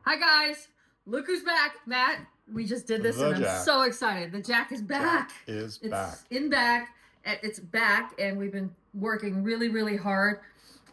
Hi guys, look who's back, Matt. We just did this The and I'm Jack. so excited. The Jack is back. Jack is It's back. in back. It's back, and we've been working really, really hard.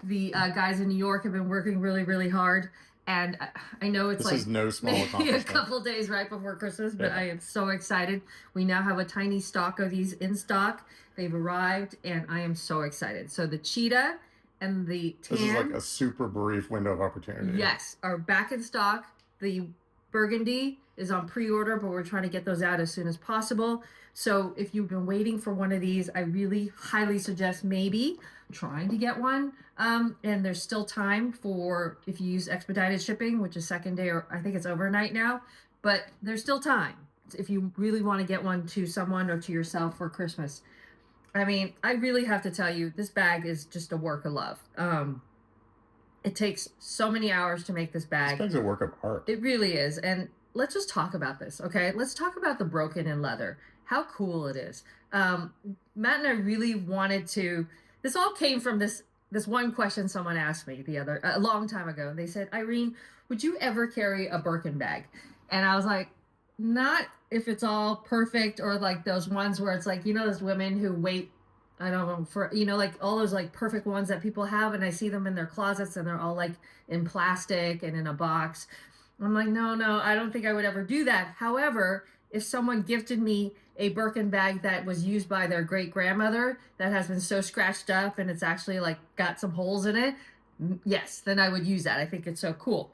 The guys in New York have been working really, really hard, and I know it's This is like no small maybe a accomplishment. couple days right before Christmas, but I Yeah. am so excited. We now have a tiny stock of these in stock. They've arrived, and I am so excited. So the cheetah and the This is like tan, a super brief window of opportunity. yes, are back in stock. The burgundy is on pre-order, but we're trying to get those out as soon as possible. So if you've been waiting for one of these, I really highly suggest maybe trying to get one. And there's still time for if you use expedited shipping, which is second day, or I think it's overnight now, but there's still time if you really want to get one to someone or to yourself for Christmas. I mean, I really have to tell you, this bag is just a work of love. It takes so many hours to make this This bag. bag's a work of art. It really is. And let's just talk about this, okay? Let's talk about the broken in leather. How cool it is. Matt and I really wanted to. This all came from this one question someone asked me a long time ago. They said, Irene, would you ever carry a Birkin bag? And I was like, not if it's all perfect, or like those ones where it's like, those women who wait, I don't know, for, like all those like perfect ones that people have, and I see them in their closets and they're all like in plastic and in a box. I'm like, no, no, I don't think I would ever do that. However, if someone gifted me a Birkin bag that was used by their great grandmother that has been so scratched up and it's actually like got some holes in it, yes, then I would use that. I think it's so cool.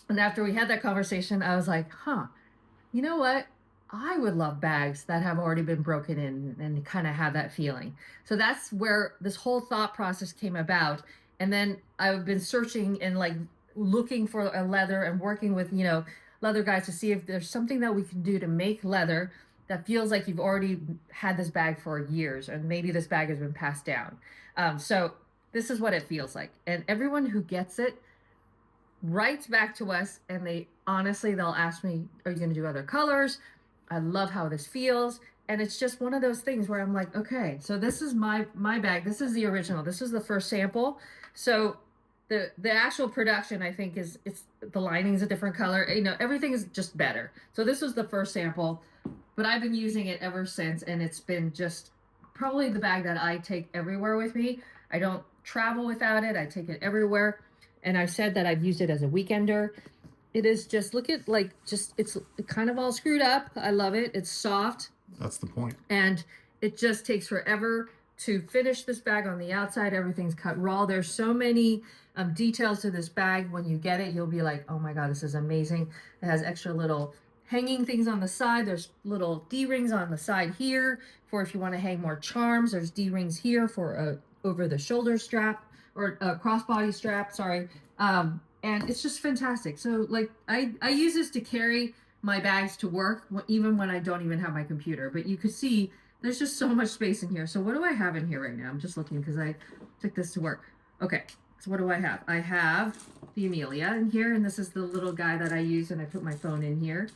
And after we had that conversation, I was like, huh, you know what? I would love bags that have already been broken in and kind of have that feeling. So that's where this whole thought process came about. And then I've been searching and like looking for a leather and working with, leather guys to see if there's something that we can do to make leather that feels like you've already had this bag for years, and maybe this bag has been passed down. So this is what it feels like. And everyone who gets it writes back to us, and they'll ask me, are you going to do other colors? I love how this feels. And it's just one of those things where I'm like, okay, so this is my bag. This is the original. This is the first sample. So the actual production, I think, is it's the lining's a different color. Everything is just better. So this was the first sample, but I've been using it ever since, and it's been just probably the bag that I take everywhere with me. I don't travel without it. I take it everywhere. And I've said that I've used it as a weekender. It is just, look at, like, just it's kind of all screwed up. I love it. It's soft, That's the point. and it just takes forever to finish this bag on the outside. Everything's cut raw. There's so many details to this bag. When you get it, you'll be like, oh my God, this is amazing. It has extra little hanging things on the side. There's little D-rings on the side here for if you want to hang more charms. There's D-rings here for a over the shoulder strap, or a crossbody strap, sorry. And it's just fantastic. So like I use this to carry my bags to work, even when I don't even have my computer. But you could see there's just so much space in here. So what do I have in here right now? I'm just looking because I took this to work. Okay, so what do I have? I have the Amelia in here, and this is the little guy that I use, and I put my phone in here.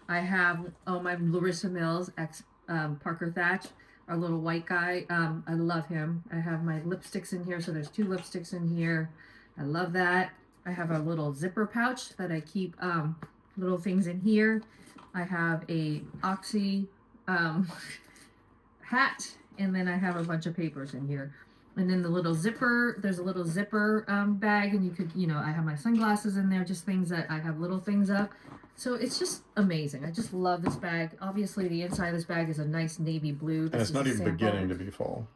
I have, my Larissa Mills ex Parker Thatch, our little white guy. I love him. I have my lipsticks in here, so there's two lipsticks in here. I love that. I have a little zipper pouch that I keep little things in here. I have a Oxy hat, and then I have a bunch of papers in here. And then there's a little zipper bag, and you could, I have my sunglasses in there, just things that I have little things of. So it's just amazing. I just love this bag. Obviously, the inside of this bag is a nice navy blue. And This it's is not a even sample. beginning to be full.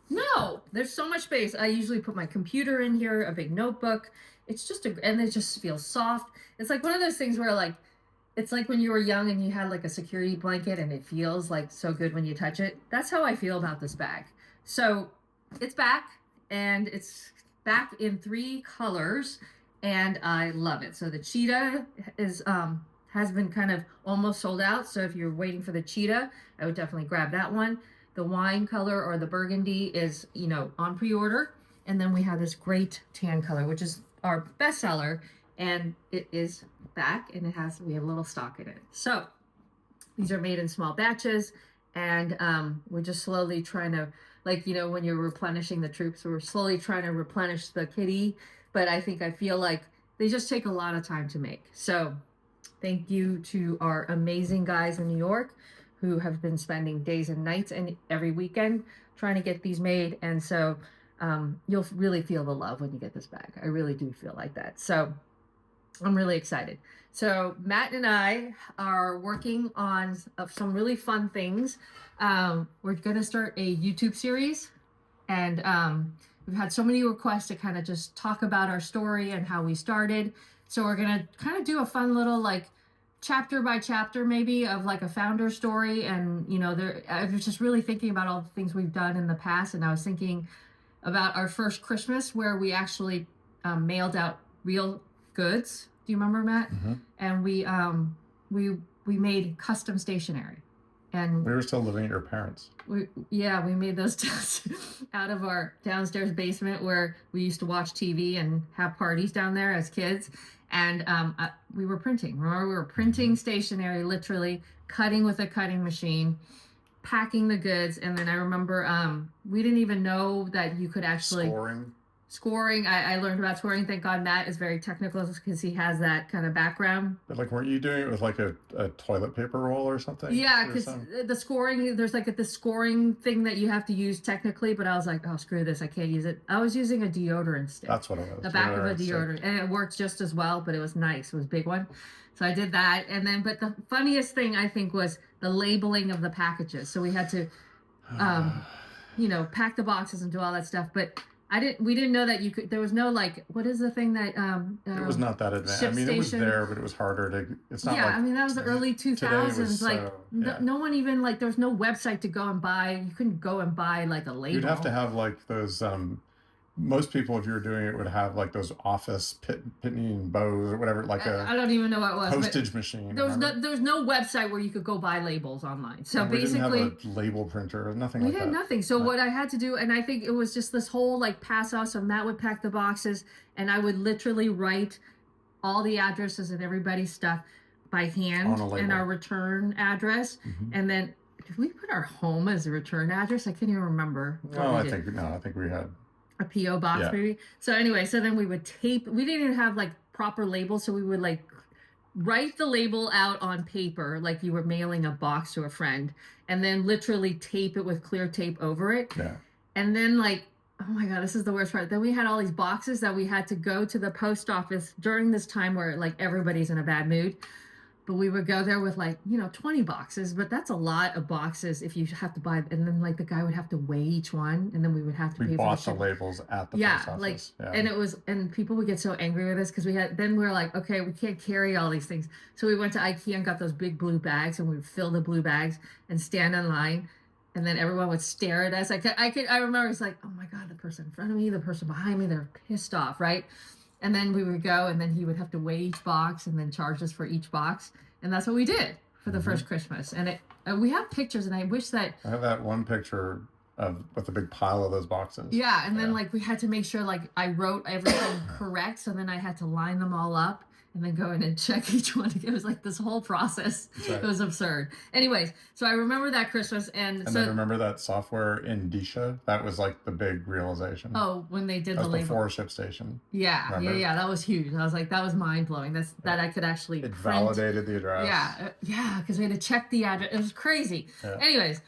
No, there's so much space. I usually put my computer in here, a big notebook. And it just feels soft. It's like one of those things where it's like when you were young and you had like a security blanket and it feels like so good when you touch it. That's how I feel about this bag. So it's back, and it's back in 3 colors, and I love it. So the cheetah is has been kind of almost sold out. So if you're waiting for the cheetah, I would definitely grab that one. The wine color, or the burgundy, is, on pre-order. And then we have this great tan color, which is our bestseller, and it is back, and we have a little stock in it. So these are made in small batches, and we're just slowly trying to, like, when you're replenishing the troops, we're slowly trying to replenish the kitty. But I feel like they just take a lot of time to make. So thank you to our amazing guys in New York who have been spending days and nights and every weekend trying to get these made. And so you'll really feel the love when you get this bag. I really do feel like that. So I'm really excited. So Matt and I are working on some really fun things. We're going to start a YouTube series, and we've had so many requests to kind of just talk about our story and how we started. So we're going to kind of do a fun little like chapter by chapter maybe of like a founder story. And, you know, I was just really thinking about all the things we've done in the past. And I was thinking about our first Christmas where we actually mailed out real goods. Do you remember, Matt? Mm-hmm. And we made custom stationery. And we were still living at your parents'. We made those out of our downstairs basement where we used to watch TV and have parties down there as kids. And we were printing. Remember, we were printing stationery, literally cutting with a cutting machine, packing the goods. And then I remember we didn't even know that you could actually scoring. I learned about scoring. Thank God Matt is very technical because he has that kind of background. But like, weren't you doing it with like a toilet paper roll or something? Yeah, because the scoring, there's like the scoring thing that you have to use technically, but I was like, oh, screw this. I can't use it. I was using a deodorant stick. That's what it was. The back of a deodorant. And it worked just as well, but it was nice. It was a big one. So I did that. And then, but the funniest thing I think was the labeling of the packages. So we had to, pack the boxes and do all that stuff. But we didn't know that you could, there was no like, what is the thing that, it was not that advanced. I mean, it was there, but it was harder to, it's not like. I mean, that was the early 2000s. No one even like, there was no website to go and buy. You couldn't go and buy like a label. You'd have to have like those, most people, if you were doing it, would have like those office pitney bows or whatever, like I don't even know what it was. Postage machine. There was no website where you could go buy labels online. So and basically, we didn't have a label printer, nothing like that. We had nothing. So what I had to do, and I think it was just this whole like pass off. So Matt would pack the boxes, and I would literally write all the addresses and everybody's stuff by hand and our return address, and then did we put our home as a return address? I can't even remember. I think we had a P.O. box maybe. So anyway, so then we would tape. We didn't even have like proper labels, so we would like write the label out on paper like you were mailing a box to a friend, and then literally tape it with clear tape over it. Yeah. And then like, oh my God, this is the worst part. Then we had all these boxes that we had to go to the post office during this time where like everybody's in a bad mood. But we would go there with like, 20 boxes, but that's a lot of boxes if you have to buy. And then like the guy would have to weigh each one, and then we would have to pay for the bought the labels at the post office. And people would get so angry with us because we were like, okay, we can't carry all these things. So we went to IKEA and got those big blue bags, and we would fill the blue bags and stand in line. And then everyone would stare at us. I remember it's like, oh my God, the person in front of me, the person behind me, they're pissed off, right? And then we would go, and then he would have to weigh each box and then charge us for each box. And that's what we did for the first Christmas. And we have pictures, and I wish that... I have that one picture with a big pile of those boxes. Yeah, and then like we had to make sure like I wrote everything correct, so then I had to line them all up and then go in and check each one. It was like this whole process. Right. It was absurd. Anyways, so I remember that Christmas. And so, then remember that software Indicia? That was like the big realization. Oh, when they did the label. Before ShipStation. Yeah, remember? Yeah, that was huge. I was like, that was mind-blowing. That I could actually It validated the address. Yeah, because we had to check the address. It was crazy. Yeah. Anyways,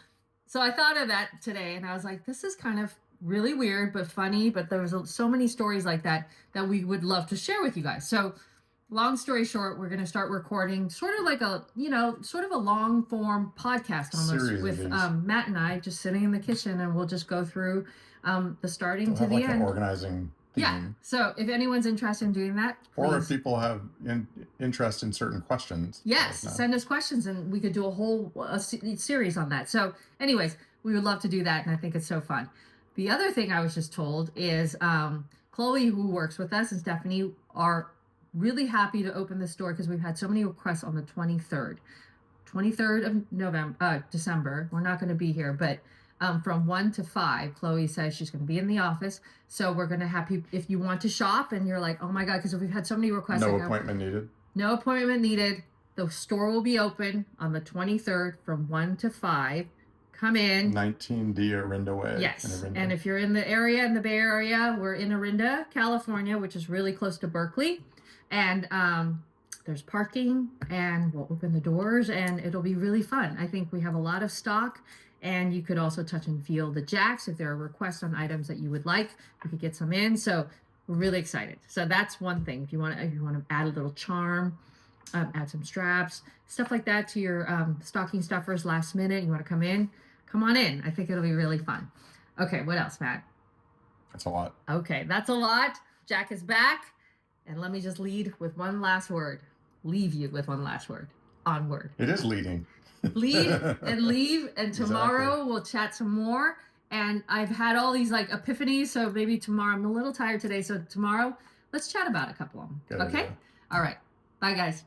so I thought of that today, and I was like, this is kind of really weird but funny, but there was so many stories like that we would love to share with you guys. So long story short, we're going to start recording sort of like a long form podcast almost with Matt and I just sitting in the kitchen, and we'll just go through the starting to the end. An organizing theme. Yeah. So if anyone's interested in doing that, or if people have interest in certain questions, send us questions, and we could do a whole series on that. So anyways, we would love to do that, and I think it's so fun. The other thing I was just told is Chloe, who works with us, and Stephanie are really happy to open this store because we've had so many requests on the 23rd of December. We're not going to be here, but from 1 to 5, Chloe says she's going to be in the office. So we're going to have people, if you want to shop and you're like, oh my God, because we've had so many requests. No appointment needed. No appointment needed. The store will be open on the 23rd from 1 to 5. Come in. 19D Orinda Way. Yes. And if you're in the area, in the Bay Area, we're in Orinda, California, which is really close to Berkeley. And there's parking, and we'll open the doors, and it'll be really fun. I think we have a lot of stock, and you could also touch and feel the jacks. If there are requests on items that you would like, we could get some in. So we're really excited. So that's one thing. If you want to add a little charm, add some straps, stuff like that to your stocking stuffers last minute. You want to come on in. I think it'll be really fun. Okay, what else, Matt? That's a lot. Okay, that's a lot. Jack is back. And let me just lead with one last word. Leave you with one last word. Onward. It is leading. Lead and leave. And tomorrow Exactly. we'll chat some more. And I've had all these like epiphanies. So maybe tomorrow, I'm a little tired today. So tomorrow, let's chat about a couple of them. Good Okay? idea. All right. Bye, guys.